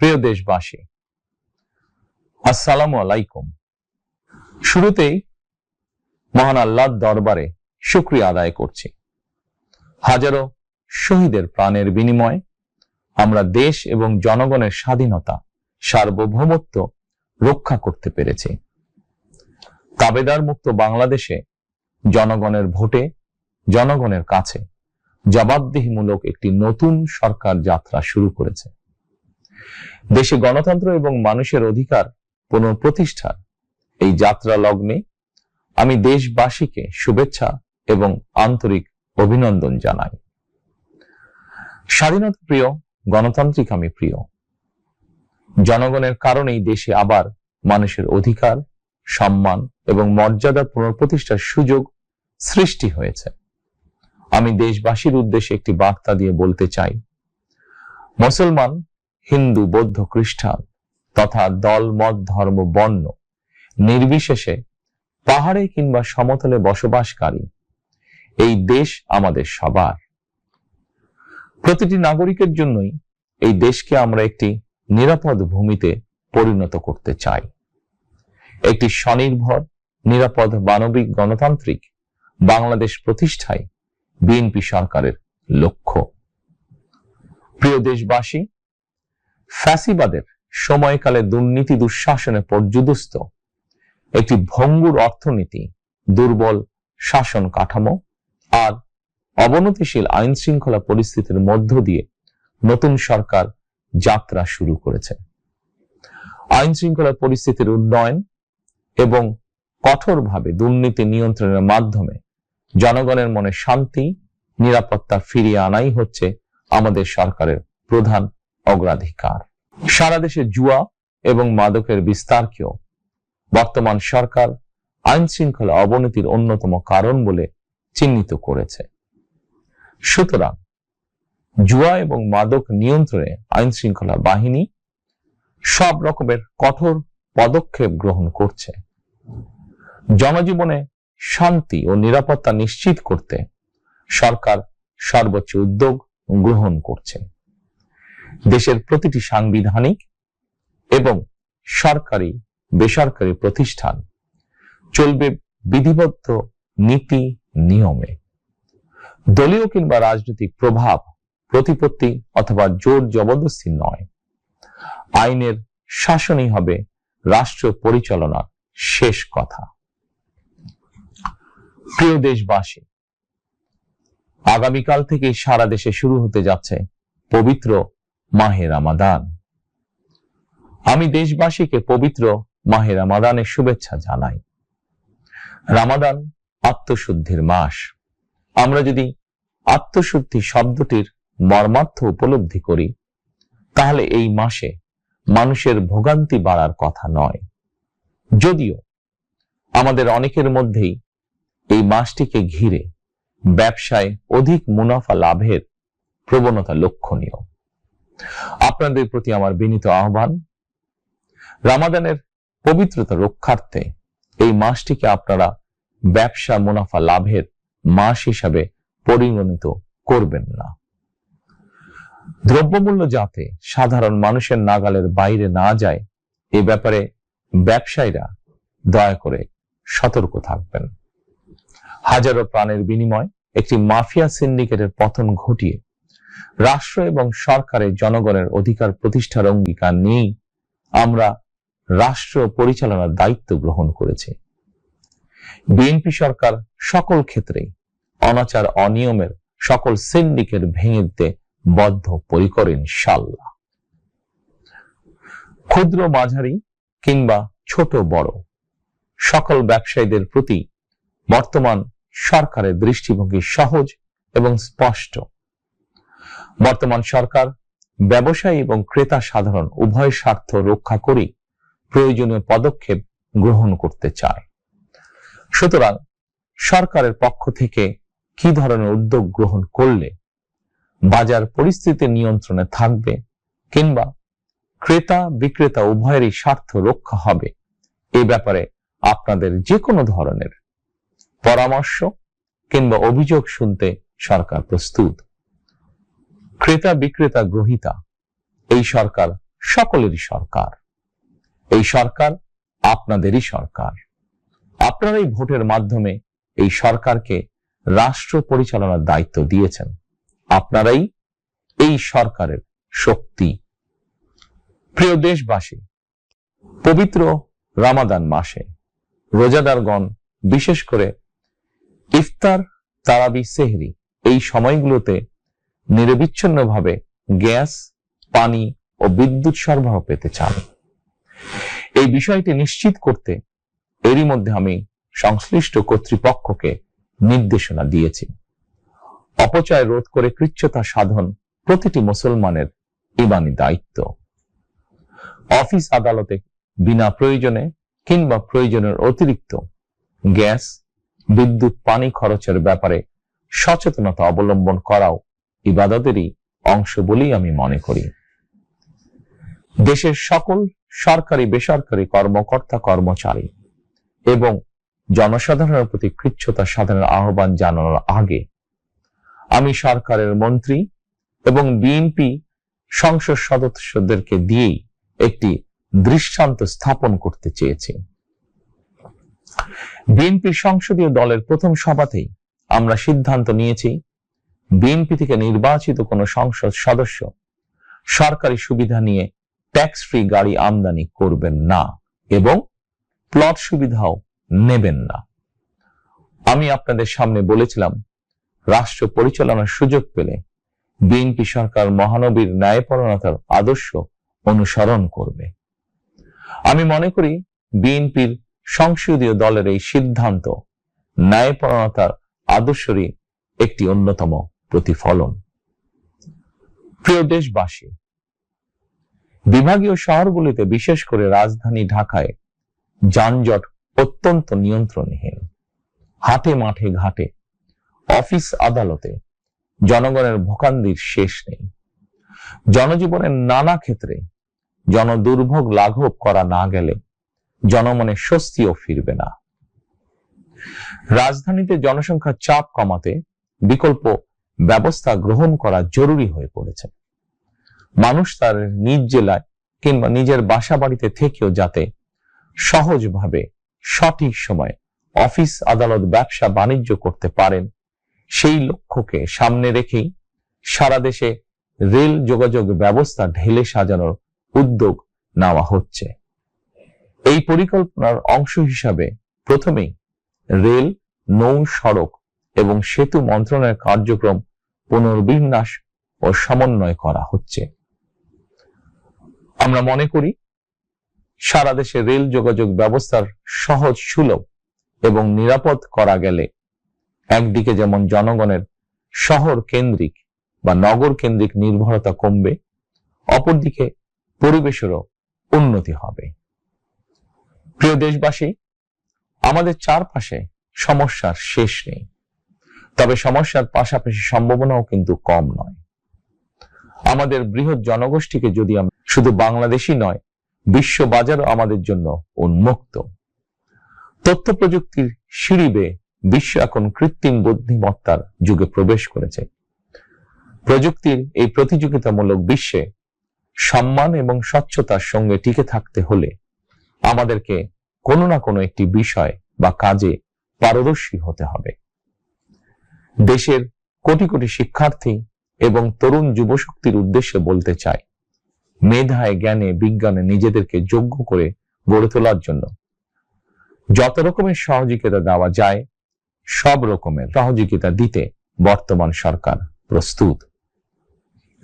প্রিয় দেশবাসী, আসসালামু আলাইকুম। শুরুতেই মহান আল্লাহর দরবারে শুকরিয়া আদায় করছি। হাজারো শহীদের প্রাণের বিনিময়ে আমরা দেশ এবং জনগণের স্বাধীনতা, সার্বভৌমত্ব রক্ষা করতে পেরেছি। তাবেদার মুক্ত বাংলাদেশে জনগণের ভোটে জনগণের কাছে জবাবদিহিমূলক একটি নতুন সরকার যাত্রা শুরু করেছে। দেশে গণতন্ত্র এবং মানুষের অধিকার পুনঃপ্রতিষ্ঠার এই যাত্রা লগ্নে আমি দেশবাসীকে শুভেচ্ছা এবং আন্তরিক অভিনন্দন জানাই। স্বাধীনতা প্রিয়, গণতান্ত্রিক আমি প্রিয়। জনগণের কারণেই দেশে আবার মানুষের অধিকার, সম্মান এবং মর্যাদা পুনঃপ্রতিষ্ঠার সুযোগ সৃষ্টি হয়েছে। আমি দেশবাসীর উদ্দেশ্যে একটি বার্তা দিয়ে বলতে চাই, মুসলমান, হিন্দু, বৌদ্ধ, খ্রিস্টান তথা দল, মত, ধর্ম, বর্ণ নির্বিশেষে পাহাড়ে কিংবা সমতলে বসবাসকারী এই দেশ আমাদের সবার। প্রতিটি নাগরিকের জন্যই এই দেশকে আমরা একটি নিরাপদ ভূমিতে পরিণত করতে চাই। একটি স্বনির্ভর, নিরাপদ, মানবিক, গণতান্ত্রিক বাংলাদেশ প্রতিষ্ঠায় বিএনপি সরকারের লক্ষ্য। প্রিয় দেশবাসী, ফ্যাসিবাদের সময়কালে দুর্নীতি, দুঃশাসনে পর্যুদস্ত একটি ভঙ্গুর অর্থনীতি, দুর্বল শাসন কাঠামো আর অবনতিশীল আইন শৃঙ্খলা পরিস্থিতির মধ্য দিয়ে নতুন সরকার যাত্রা শুরু করেছে। আইন শৃঙ্খলা পরিস্থিতির উন্নয়ন এবং কঠোরভাবে দুর্নীতি নিয়ন্ত্রণের মাধ্যমে জনগণের মনে শান্তি, নিরাপত্তা ফিরিয়ে আনাই হচ্ছে আমাদের সরকারের প্রধান অগ্রাধিকার। সারা দেশে জুয়া এবং মাদকের বিস্তারকেও বর্তমান সরকার আইন শৃঙ্খলা অবনতির অন্যতম কারণ বলে চিহ্নিত করেছে। সুতরাং জুয়া এবং মাদক নিয়ন্ত্রণে আইন শৃঙ্খলা বাহিনী সব রকমের কঠোর পদক্ষেপ গ্রহণ করছে। জনজীবনে শান্তি ও নিরাপত্তা নিশ্চিত করতে সরকার সর্বোচ্চ উদ্যোগ গ্রহণ করছে। দেশের প্রতিটি সাংবিধানিক এবং সরকারি, বেসরকারি প্রতিষ্ঠান চলবে বিধিবদ্ধ নীতি নিয়মে। দলীয় কিংবা রাজনৈতিক প্রভাব, প্রতিপত্তি অথবা জোর জবরদস্তি নয়। আইনের শাসনই হবে রাষ্ট্র পরিচালনার শেষ কথা। প্রিয় দেশবাসী, আগামীকাল থেকে সারা দেশে শুরু হতে যাচ্ছে পবিত্র মাহে রমাদান। আমি দেশবাসীকে পবিত্র মাহে রমাদানের শুভেচ্ছা জানাই। রমাদান আত্মশুদ্ধির মাস। আমরা যদি আত্মশুদ্ধি শব্দটির মর্মার্থ উপলব্ধি করি, তাহলে এই মাসে মানুষের ভোগান্তি বাড়ার কথা নয়। যদিও আমাদের অনেকের মধ্যেই এই মাসটিকে ঘিরে ব্যবসায় অধিক মুনাফা লাভের প্রবণতা লক্ষণীয়। আপনাদের প্রতি আমার বিনীত আহ্বান, রমাদানের পবিত্রতা রক্ষার্থে এই মাসটিকে আপনারা ব্যবসা মুনাফা লাভের মাস হিসাবে পরিগণিত করবেন না। দ্রব্যমূল্য যাতে সাধারণ মানুষের নাগালের বাইরে না যায়, এ ব্যাপারে ব্যবসায়ীরা দয়া করে সতর্ক থাকবেন। হাজারো প্রাণের বিনিময়ে একটি মাফিয়া সিন্ডিকেটের পতন ঘটিয়ে রাষ্ট্র এবং সরকারের জনগণের অধিকার প্রতিষ্ঠার অঙ্গীকার নিয়েই আমরা রাষ্ট্র পরিচালনার দায়িত্ব গ্রহণ করেছি। বিএনপি সরকার সকল ক্ষেত্রেই অনাচার, অনিয়মের সকল সিন্ডিকেট ভেঙে দিতে বদ্ধপরিকর ইনশাআল্লাহ। ক্ষুদ্র, মাঝারি কিংবা ছোট বড় সকল ব্যবসায়ীদের প্রতি বর্তমান সরকারের দৃষ্টিভঙ্গি সহজ এবং স্পষ্ট। বর্তমান সরকার ব্যবসায়ী এবং ক্রেতা সাধারণ উভয় স্বার্থ রক্ষা করে প্রয়োজনীয় পদক্ষেপ গ্রহণ করতে চায়। সুতরাং সরকারের পক্ষ থেকে কি ধরনের উদ্যোগ গ্রহণ করলে বাজার পরিস্থিতি নিয়ন্ত্রণে থাকবে কিংবা ক্রেতা বিক্রেতা উভয়েরই স্বার্থ রক্ষা হবে, এ ব্যাপারে আপনাদের যে কোনো ধরনের পরামর্শ কিংবা অভিযোগ শুনতে সরকার প্রস্তুত। ক্রেতা বিক্রেতা গ্রহীতা এই সরকার সকলেরই সরকার। এই সরকার আপনাদেরই সরকার। আপনারাই ভোটের মাধ্যমে এই সরকারকে রাষ্ট্র পরিচালনার দায়িত্ব দিয়েছেন। আপনারাই এই সরকারের শক্তি। প্রিয় দেশবাসী, পবিত্র রমাদান মাসে রোজাদারগণ বিশেষ করে ইফতার, তারাবি, সেহরি এই সময়গুলোতে নিরবিচ্ছিন্নভাবে গ্যাস, পানি ও বিদ্যুৎ সরবরাহ পেতে চান। এই বিষয়টি নিশ্চিত করতে এরই মধ্যে আমি সংশ্লিষ্ট কর্তৃপক্ষকে নির্দেশনা দিয়েছি। অপচয় রোধ করে কৃচ্ছতা সাধন প্রতিটি মুসলমানের ঈমানি দায়িত্ব। অফিস আদালতে বিনা প্রয়োজনে কিংবা প্রয়োজনের অতিরিক্ত গ্যাস, বিদ্যুৎ, পানি খরচের ব্যাপারে সচেতনতা অবলম্বন করাও ইবাদতেরই অংশ বলেই আমি মনে করি। দেশের সকল সরকারি বেসরকারি কর্মকর্তা কর্মচারী এবং জনসাধারণের প্রতি কৃচ্ছতা সাধনের আহ্বান জানানোর আগে আমি সরকারের মন্ত্রী এবং বিএনপি সংসদ সদস্যদেরকে দিয়েই একটি দৃষ্টান্ত স্থাপন করতে চেয়েছি। বিএনপি সংসদীয় দলের প্রথম সভাতেই আমরা সিদ্ধান্ত নিয়েছি, বিএনপি থেকে নির্বাচিত কোন সংসদ সদস্য সরকারি সুবিধা নিয়ে ট্যাক্স ফ্রি গাড়ি আমদানি করবেন না এবং প্লট সুবিধাও নেবেন না। আমি আপনাদের সামনে বলেছিলাম, রাষ্ট্র পরিচালনার সুযোগ পেলে বিএনপি সরকার মহানবীর ন্যায়পরায়ণতার আদর্শ অনুসরণ করবে। আমি মনে করি বিএনপির সংসদীয় দলের এই সিদ্ধান্ত ন্যায়পরায়ণতার আদর্শেরই একটি অন্যতম প্রতিফলন। প্রিয় দেশবাসী, বিভাগীয় শহরগুলিতে বিশেষ করে রাজধানী ঢাকায় যানজট অত্যন্ত নিয়ন্ত্রণহীন। হাটে মাঠে ঘাটে, অফিস আদালতে জনগণের ভোগান্তির শেষ নেই। জনজীবনের নানা ক্ষেত্রে জনদুর্ভোগ লাঘব করা না গেলে জনমনে স্বস্তিও ফিরবে না। রাজধানীতে জনসংখ্যার চাপ কমাতে বিকল্প ব্যবস্থা গ্রহণ করা জরুরি হয়ে পড়েছে। মানুষ তার নিজ জেলায় কিংবা নিজের বাসা বাড়িতে থেকেও যাতে সহজভাবে সঠিক সময়ে অফিস, আদালত, ব্যবসা বাণিজ্য করতে পারেন, সেই লক্ষ্যকে সামনে রেখেই সারা দেশে রেল যোগাযোগ ব্যবস্থা ঢেলে সাজানোর উদ্যোগ নেওয়া হচ্ছে। এই পরিকল্পনার অংশ হিসাবে প্রথমেই রেল, নৌ, সড়ক এবং সেতু মন্ত্রণালয়ের কার্যক্রম পুনর্বিন্যাস ও সমন্বয় করা হচ্ছে। আমরা মনে করি সারা দেশে রেল যোগাযোগ ব্যবস্থার সহজ, সুলভ এবং নিরাপদ করা গেলে একদিকে যেমন জনগণের শহর কেন্দ্রিক বা নগর কেন্দ্রিক নির্ভরতা কমবে, অপরদিকে পরিবেশেরও উন্নতি হবে। প্রিয় দেশবাসী, আমাদের চারপাশে সমস্যার শেষ নেই, তবে সমস্যার পাশাপাশি সম্ভাবনাও কিন্তু কম নয়। আমাদের বৃহৎ জনগোষ্ঠীকে যদি আমরা শুধু বাংলাদেশই নয়, বিশ্ব বাজারও আমাদের জন্য উন্মুক্ত। তথ্য প্রযুক্তির সিঁড়ি বেয়ে বিশ্ব এখন কৃত্রিম বুদ্ধিমত্তার যুগে প্রবেশ করেছে। প্রযুক্তির এই প্রতিযোগিতামূলক বিশ্বে সম্মান এবং স্বচ্ছতার সঙ্গে টিকে থাকতে হলে আমাদেরকে কোনো না কোনো একটি বিষয় বা কাজে পারদর্শী হতে হবে। দেশের কোটি কোটি শিক্ষার্থী এবং তরুণ যুবশক্তির উদ্দেশ্যে বলতে চাই, মেধায়, জ্ঞানে, বিজ্ঞানে নিজেদেরকে যোগ্য করে গড়ে তোলার জন্য যত রকমের সহযোগিতা দেওয়া যায়, সব রকমের সহযোগিতা দিতে বর্তমান সরকার প্রস্তুত।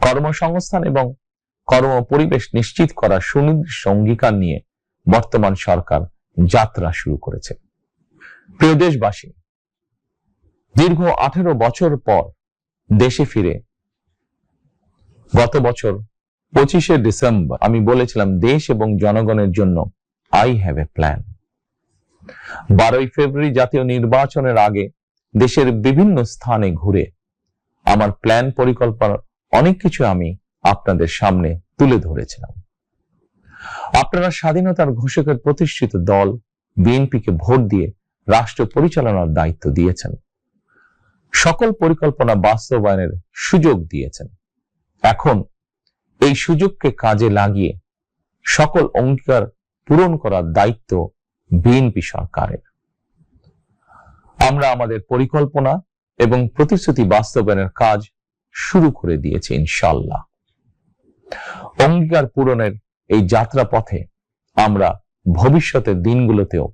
কর্মসংস্থান এবং কর্ম পরিবেশ নিশ্চিত করার সুনির্দিষ্ট অঙ্গীকার নিয়ে বর্তমান সরকার যাত্রা শুরু করেছে। প্রিয় দেশবাসী, দীর্ঘ 18 বছর পর দেশে ফিরে গত বছর 25শে ডিসেম্বর আমি বলেছিলাম, দেশ এবং জনগণের জন্য আই হ্যাভ এ প্ল্যান। 12ই ফেব্রুয়ারি জাতীয় নির্বাচনের আগে দেশের বিভিন্ন স্থানে ঘুরে আমার প্ল্যান, পরিকল্পনার অনেক কিছু আমি আপনাদের সামনে তুলে ধরেছিলাম। আপনারা স্বাধীনতার ঘোষকের প্রতিষ্ঠিত দল বিএনপিকে ভোট দিয়ে রাষ্ট্র পরিচালনার দায়িত্ব দিয়েছেন, সকল পরিকল্পনা বাস্তবায়নের সুযোগ দিয়েছেন। এখন এই সুযোগকে কাজে লাগিয়ে সকল অঙ্গীকার পূরণ করার দায়িত্ব বিএনপি সরকারের। আমরা আমাদের পরিকল্পনা এবং প্রতিশ্রুতি বাস্তবায়নের কাজ শুরু করে দিয়েছি ইনশাআল্লাহ। অঙ্গীকার পূরণের এই যাত্রা পথে আমরা ভবিষ্যতের দিনগুলোতেও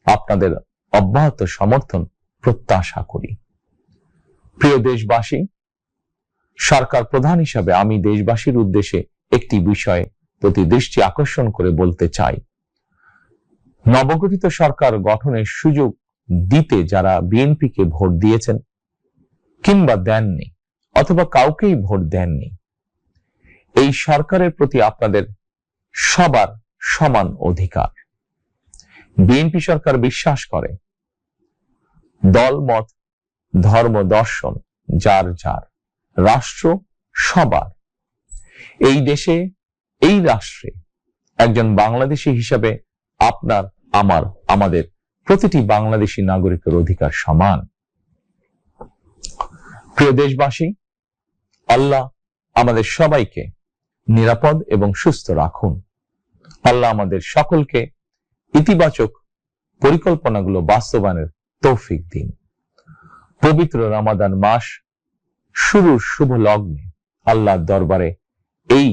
আপনাদের অব্যাহত সমর্থন প্রত্যাশা করি। প্রিয় দেশবাসী, সরকার প্রধান হিসাবে আমি দেশবাসীর উদ্দেশ্যে একটি বিষয়ে প্রতি দৃষ্টি আকর্ষণ করে বলতে চাই। নবগঠিত সরকার গঠনের সুযোগ দিতে যারা বিএনপিকে ভোট দিয়েছেন কিংবা দেননি অথবা কাউকেই ভোট দেননি, এই সরকারের প্রতি আপনাদের সবার সমান অধিকার। বিএনপি সরকার বিশ্বাস করে দল মত ধর্ম দর্শন যার যার, রাষ্ট্র সবার। এই দেশে এই রাষ্ট্রে একজন বাংলাদেশী হিসাবে আপনার আমার আমাদের প্রতিটি বাংলাদেশী নাগরিকের অধিকার সমান। প্রিয় দেশবাসী, আল্লাহ আমাদের সবাইকে নিরাপদ এবং সুস্থ রাখুন। আল্লাহ আমাদের সকলকে ইতিবাচক পরিকল্পনাগুলো বাস্তবায়নের তৌফিক দিন। পবিত্র রমাদান মাস শুরুর শুভ লগ্নে আল্লাহর দরবারে এই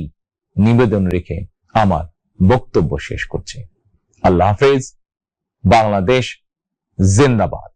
নিবেদন রেখে আমার বক্তব্য শেষ করছি। আল্লাহ হাফেজ। বাংলাদেশ জিন্দাবাদ।